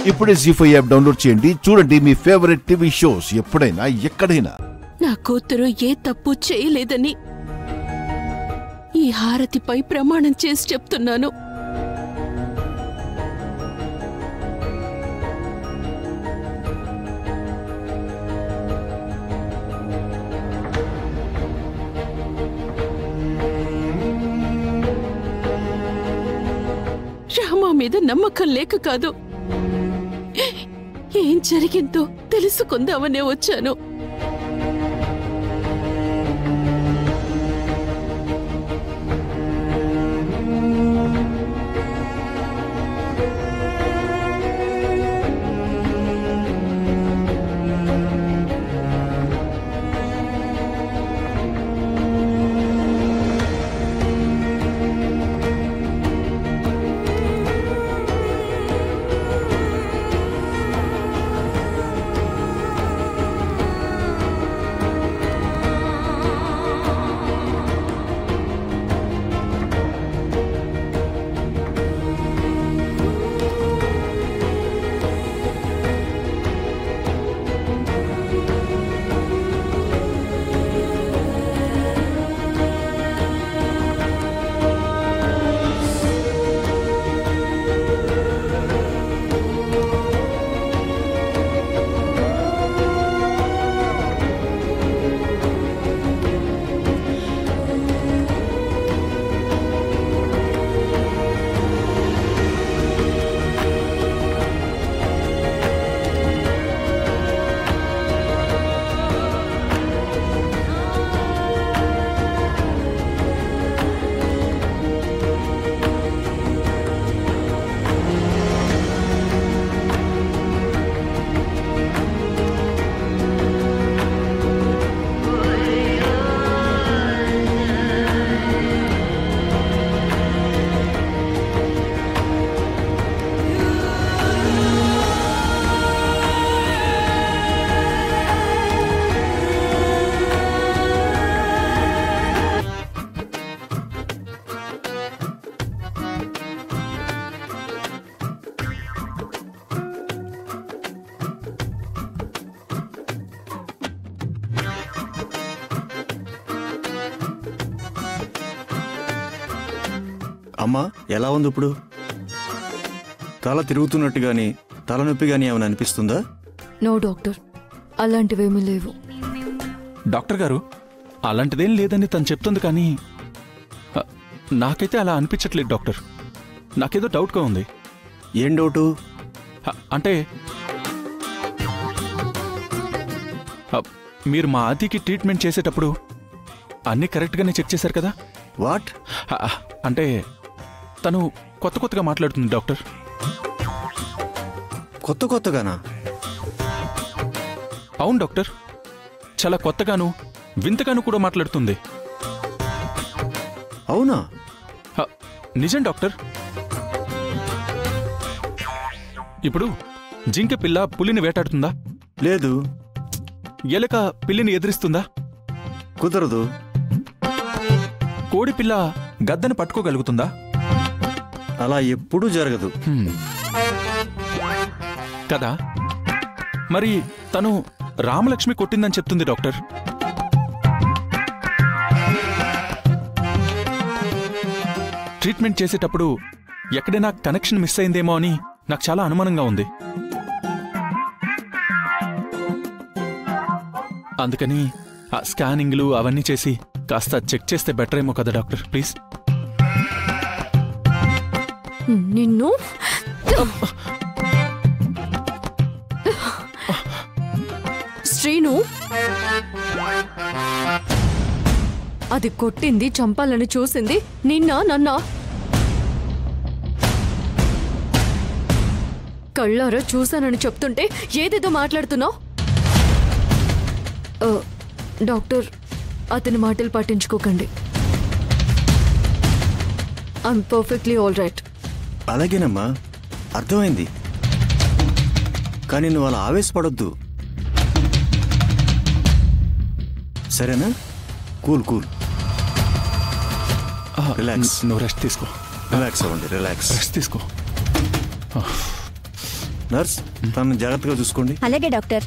ఇప్పుడే జీ5 app download చేయండి. చూడండి మీ ఫేవరెట్ టీవీ షోస్ ఎప్పుడైనా ఎక్కడైనా. నా కూతురు ఏ తప్పు చేయలేదని ఈ హారతిపై ప్రమాణం చేసి చెప్తున్నాను. రామా మీద నమ్మకం లేక కాదు, ఏం జరిగిందో తెలుసుకుందామనే వచ్చాను. అమ్మా ఎలా ఉంది ఇప్పుడు? తల తిరుగుతున్నట్టు గాని తలనొప్పి గాని ఏమైనా అనిపిస్తుందా? నో డాక్టర్, అలాంటివేమీ లేవు. డాక్టర్ గారు అలాంటిదేం లేదని తను చెప్తుంది, కానీ నాకైతే అలా అనిపించట్లేదు డాక్టర్. నాకేదో డౌట్గా ఉంది. ఏం డౌటు? అంటే మీరు మా ఆదికి ట్రీట్మెంట్ చేసేటప్పుడు అన్నీ కరెక్ట్గానే చెక్ చేశారు కదా? వాట్? అంటే తను కొత్తగా మాట్లాడుతుంది డాక్టర్. కొత్తగానా? అవును డాక్టర్, చాలా కొత్తగాను వింతగాను కూడా మాట్లాడుతుంది. అవునా? నిజం డాక్టర్. ఇప్పుడు జింక పిల్ల పులిని వేటాడుతుందా? లేదు. ఎలక పిల్లిని ఎదిరిస్తుందా? కుదరదు. కోడి పిల్ల గద్దను పట్టుకోగలుగుతుందా? అలా ఎప్పుడూ జరగదు కదా. మరి తను రామలక్ష్మి కొట్టిందని చెప్తుంది డాక్టర్. ట్రీట్మెంట్ చేసేటప్పుడు ఎక్కడైనా కనెక్షన్ మిస్ అయిందేమో అని నాకు చాలా అనుమానంగా ఉంది. అందుకని ఆ స్కానింగ్లు అవన్నీ చేసి కాస్త చెక్ చేస్తే బెటర్ ఏమో కదా డాక్టర్, ప్లీజ్. నిన్ను శ్రీను, అది కొట్టింది, చంపాలని చూసింది నన్నా? కళ్ళారా చూశానని చెప్తుంటే ఏదేదో మాట్లాడుతున్నావు. డాక్టర్, అతని మాటలు పట్టించుకోకండి. I'm perfectly all right. అలాగేనమ్మా, అర్థమైంది. కానీ నువ్వు అలా ఆవేశపడొద్దు, సరేనా? కూల్. రిలాక్స్. నువ్వు రెస్ట్ తీసుకో. రిలాక్స్ అవ్వండి. రిలాక్స్. రెస్ట్ తీసుకో. నర్స్ తనని జాగ్రత్తగా చూసుకోండి. అలాగే డాక్టర్.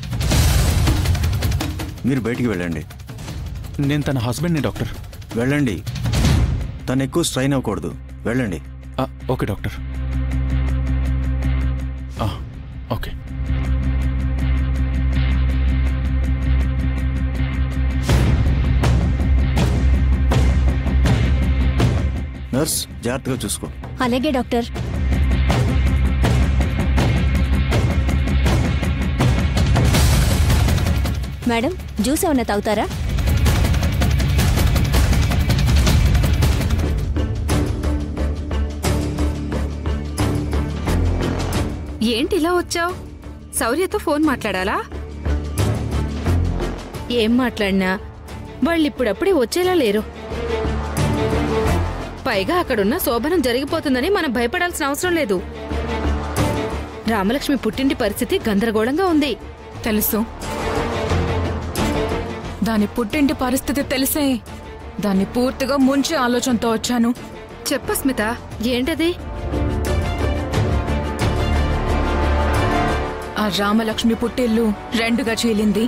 మీరు బయటికి వెళ్ళండి. నేను తన హస్బెండ్ని డాక్టర్. వెళ్ళండి. తను ఎక్కువ స్ట్రైన్ అవ్వకూడదు. వెళ్ళండి. Okay doctor. ఓకే. నర్స్ జాగ్రత్తగా చూసుకో. అలాగే డాక్టర్. మేడం, జ్యూస్ ఏమన్నా తాగుతారా? ఏంటి ఇలా వచ్చావు? శౌర్యతో ఫోన్ మాట్లాడాలా? ఏం మాట్లాడినా వాళ్ళిప్పుడప్పుడే వచ్చేలా లేరు. పైగా అక్కడున్న శోభనం జరిగిపోతుందని మనం భయపడాల్సిన అవసరం లేదు. రామలక్ష్మి పుట్టింటి పరిస్థితి గందరగోళంగా ఉంది. తెలుసు. దాని పుట్టింటి పరిస్థితి తెలిసే దాన్ని పూర్తిగా ముంచే ఆలోచనతో వచ్చాను. చెప్ప స్మిత. ఏంటది? ఆ రామలక్ష్మి పుట్టిల్లు రెండుగా చీలింది.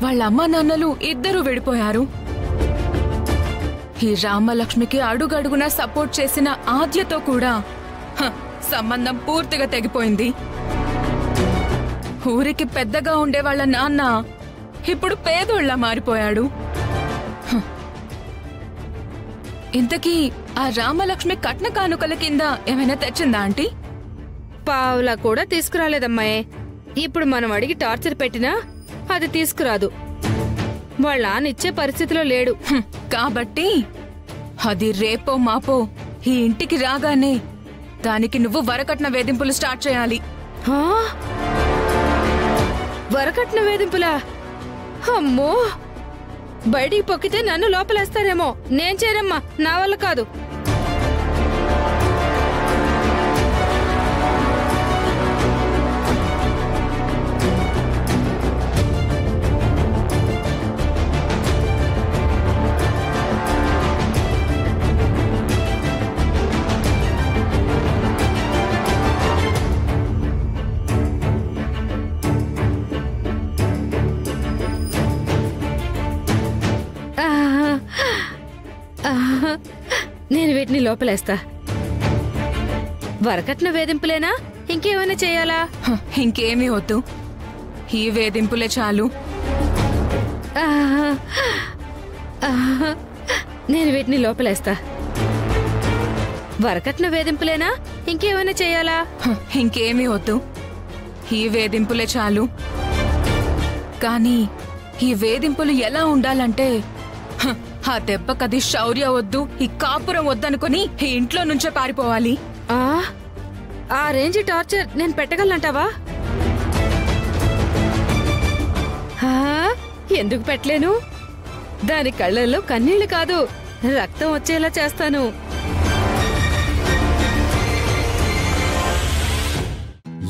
వాళ్ళ అమ్మా నాన్నలు ఇద్దరూ విడిపోయారు. ఈ రామలక్ష్మికి అడుగడుగునా సపోర్ట్ చేసిన ఆద్యతో కూడా సంబంధం పూర్తిగా తెగిపోయింది. ఊరికి పెద్దగా ఉండే వాళ్ళ నాన్న ఇప్పుడు పేదోళ్లా మారిపోయాడు. ఇంతకీ ఆ రామలక్ష్మి కట్న కానుకల కింద ఏమైనా తెచ్చిందా ఆంటీ? పావులా కూడా తీసుకురాలేదమ్మాయే. ఇప్పుడు మనం అడిగి టార్చర్ పెట్టినా అది తీసుకురాదు. వాళ్ళ నాన్న ఇచ్చే పరిస్థితిలో లేడు. కాబట్టి అది రేపో మాపో ఈ ఇంటికి రాగానే దానికి నువ్వు వరకట్న వేధింపులు స్టార్ట్ చేయాలి. వరకట్న వేధింపులా? అమ్మో, బయటికి పొక్కితే నన్ను లోపలేస్తారేమో. నేను చేయనమ్మా, నా వల్ల కాదు. నేను వీటిని లోపలేస్తా. వరకట్న వేధింపులేనా? ఇంకేమైనా చేయాలా? ఇంకేమీ వద్దు, ఈ వేధింపులే చాలు. నేను వీటిని లోపలేస్తా. వరకట్న వేధింపులేనా? ఇంకేమైనా చేయాలా? ఇంకేమీ వద్దు, ఈ వేధింపులే చాలు. కానీ ఈ వేధింపులు ఎలా ఉండాలంటే ఆ దెబ్బకది శౌర్య వద్దు, ఈ కాపురం వద్దనుకుని ఈ ఇంట్లో నుంచే పారిపోవాలి. ఆ రేంజ్ టార్చర్ నేను పెట్టగలనంటావా? ఎందుకు పెట్టలేను? దాని కళ్ళల్లో కన్నీళ్లు కాదు, రక్తం వచ్చేలా చేస్తాను.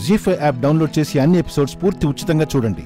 జీ5 యాప్ డౌన్లోడ్ చేసి అన్ని ఎపిసోడ్స్ పూర్తి ఉచితంగా చూడండి.